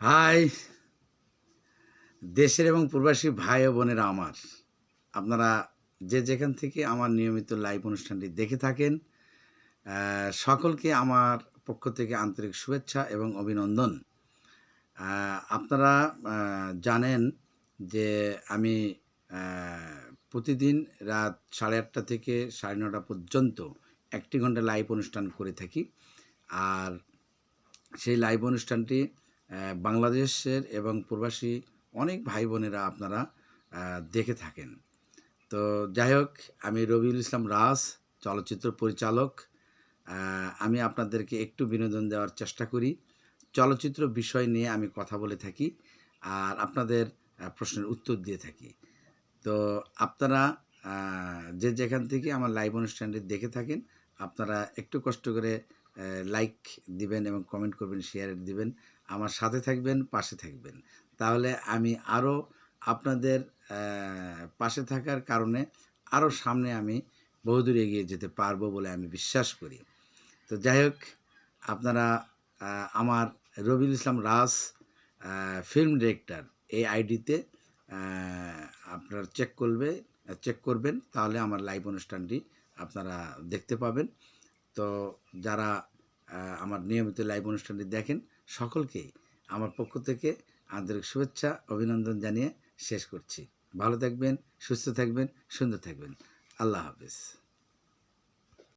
High, দেশের এবং প্রবাসী ভাই ও বোনেরা আমার, আপনারা যে যেখান থেকে আমার নিয়মিত লাইভ অনুষ্ঠানটি দেখে থাকেন, সকলকে আমার পক্ষ থেকে আন্তরিক শুভেচ্ছা এবং অভিনন্দন। আপনারা জানেন যে আমি প্রতিদিন রাত 8:30 থেকে 9:30 পর্যন্ত 1 ঘন্টা লাইভ অনুষ্ঠান করে থাকি। আর সেই লাইভ অনুষ্ঠানটি বাংলাদেশের এবং প্রবাসী অনেক ভাই বোনেরা আপনারা দেখে থাকেন। তো যাই হোক, আমি রবিউল ইসলাম রাজ, চলচ্চিত্র পরিচালক। আমি আপনাদেরকে একটু বিনোদন দেওয়ার চেষ্টা করি। চলচ্চিত্র বিষয় নিয়ে আমি কথা বলে থাকি আর আপনাদের প্রশ্নের উত্তর দিয়ে থাকি। তো আপনারা যে যেখান থেকে আমার লাইভ অনুষ্ঠানটি দেখে থাকেন, আপনারা একটু কষ্ট করে লাইক দিবেন এবং কমেন্ট করবেন, শেয়ার দিবেন, আমার সাথে থাকবেন, পাশে থাকবেন। তাহলে আমি আরও আপনাদের পাশে থাকার কারণে আরও সামনে আমি বহুদূর এগিয়ে যেতে পারবো বলে আমি বিশ্বাস করি। তো যাই হোক, আপনারা আমার রবিউল ইসলাম রাজ ফিল্ম ডিরেক্টর এই আইডিতে আপনারা চেক করবেন, তাহলে আমার লাইভ অনুষ্ঠানটি আপনারা দেখতে পাবেন। তো যারা আমার নিয়মিত লাইভ অনুষ্ঠানটি দেখেন, সকলকেই আমার পক্ষ থেকে আন্তরিক শুভেচ্ছা অভিনন্দন জানিয়ে শেষ করছি। ভালো থাকবেন, সুস্থ থাকবেন, সুন্দর থাকবেন। আল্লাহ হাফেজ।